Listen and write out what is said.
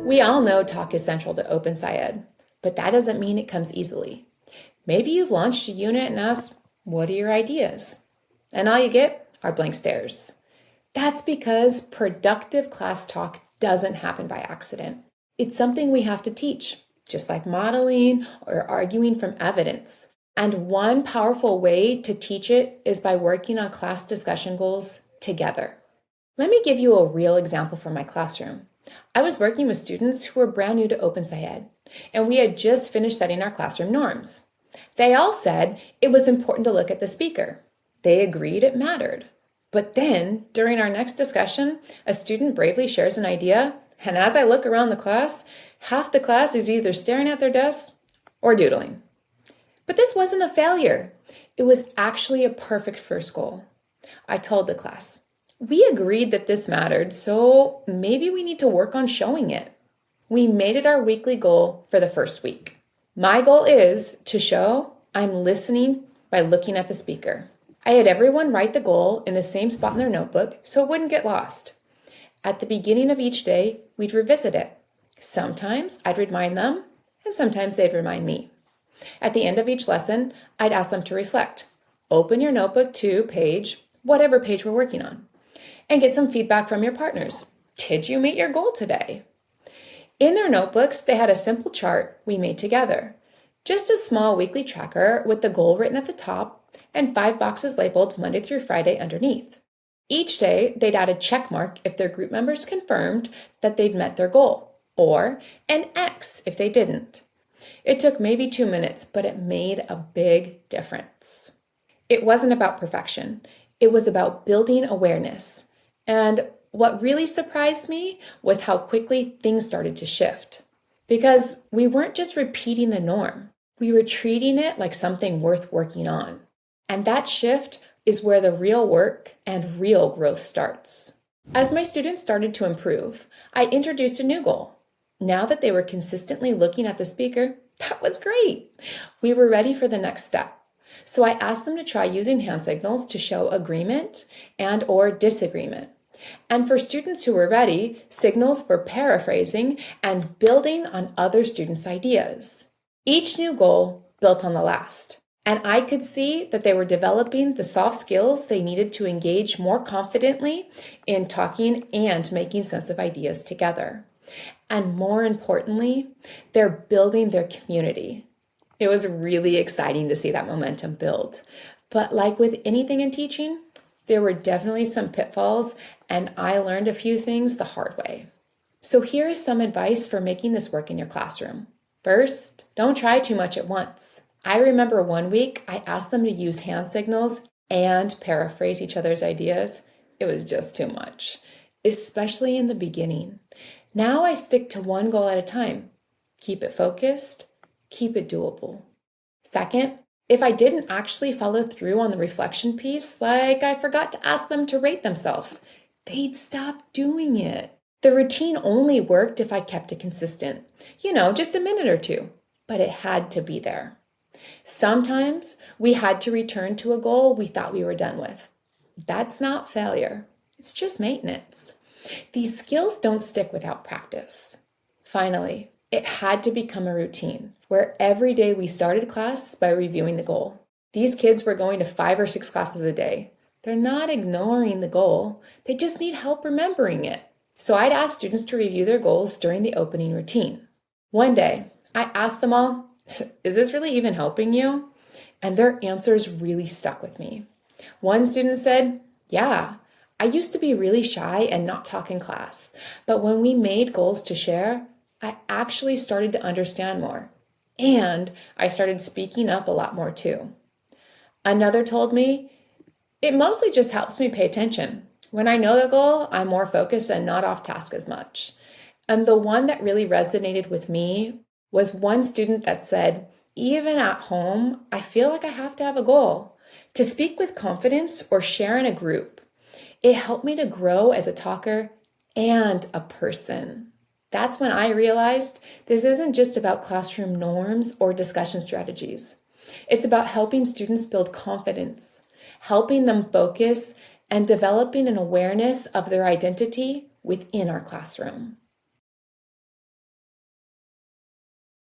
We all know talk is central to OpenSciEd, but that doesn't mean it comes easily. Maybe you've launched a unit and asked, what are your ideas? And all you get are blank stares. That's because productive class talk doesn't happen by accident. It's something we have to teach, just like modeling or arguing from evidence. And one powerful way to teach it is by working on class discussion goals together. Let me give you a real example from my classroom. I was working with students who were brand new to OpenSciEd, and we had just finished setting our classroom norms. They all said it was important to look at the speaker. They agreed it mattered. But then, during our next discussion, a student bravely shares an idea, and as I look around the class, half the class is either staring at their desks or doodling. But this wasn't a failure. It was actually a perfect first goal. I told the class, we agreed that this mattered, so maybe we need to work on showing it. We made it our weekly goal for the first week. My goal is to show I'm listening by looking at the speaker. I had everyone write the goal in the same spot in their notebook so it wouldn't get lost. At the beginning of each day, we'd revisit it. Sometimes I'd remind them, and sometimes they'd remind me. At the end of each lesson, I'd ask them to reflect. Open your notebook to whatever page we're working on, and get some feedback from your partners. Did you meet your goal today? In their notebooks, they had a simple chart we made together. Just a small weekly tracker with the goal written at the top and 5 boxes labeled Monday through Friday underneath. Each day, they'd add a check mark if their group members confirmed that they'd met their goal, or an X if they didn't. It took maybe 2 minutes, but it made a big difference. It wasn't about perfection. It was about building awareness. And what really surprised me was how quickly things started to shift. Because we weren't just repeating the norm. We were treating it like something worth working on. And that shift is where the real work and real growth starts. As my students started to improve, I introduced a new goal. Now that they were consistently looking at the speaker, that was great. We were ready for the next step. So I asked them to try using hand signals to show agreement and/or disagreement. And for students who were ready, signals for paraphrasing and building on other students' ideas. Each new goal built on the last. And I could see that they were developing the soft skills they needed to engage more confidently in talking and making sense of ideas together. And more importantly, they're building their community. It was really exciting to see that momentum build. But like with anything in teaching, there were definitely some pitfalls, and I learned a few things the hard way. So here is some advice for making this work in your classroom. First, don't try too much at once. I remember one week I asked them to use hand signals and paraphrase each other's ideas. It was just too much, especially in the beginning. Now I stick to one goal at a time. Keep it focused, keep it doable. Second, if I didn't actually follow through on the reflection piece, like I forgot to ask them to rate themselves, they'd stop doing it. The routine only worked if I kept it consistent. Just a minute or two, but it had to be there. Sometimes we had to return to a goal we thought we were done with. That's not failure. It's just maintenance. These skills don't stick without practice. Finally, it had to become a routine where every day we started class by reviewing the goal. These kids were going to 5 or 6 classes a day. They're not ignoring the goal. They just need help remembering it. So I'd ask students to review their goals during the opening routine. One day, I asked them all, is this really even helping you? And their answers really stuck with me. One student said, yeah, I used to be really shy and not talk in class. But when we made goals to share, I actually started to understand more. And I started speaking up a lot more too. Another told me, it mostly just helps me pay attention. When I know the goal, I'm more focused and not off task as much. And the one that really resonated with me was one student that said, even at home, I feel like I have to have a goal to speak with confidence or share in a group. It helped me to grow as a talker and a person. That's when I realized this isn't just about classroom norms or discussion strategies. It's about helping students build confidence, helping them focus, and developing an awareness of their identity within our classroom.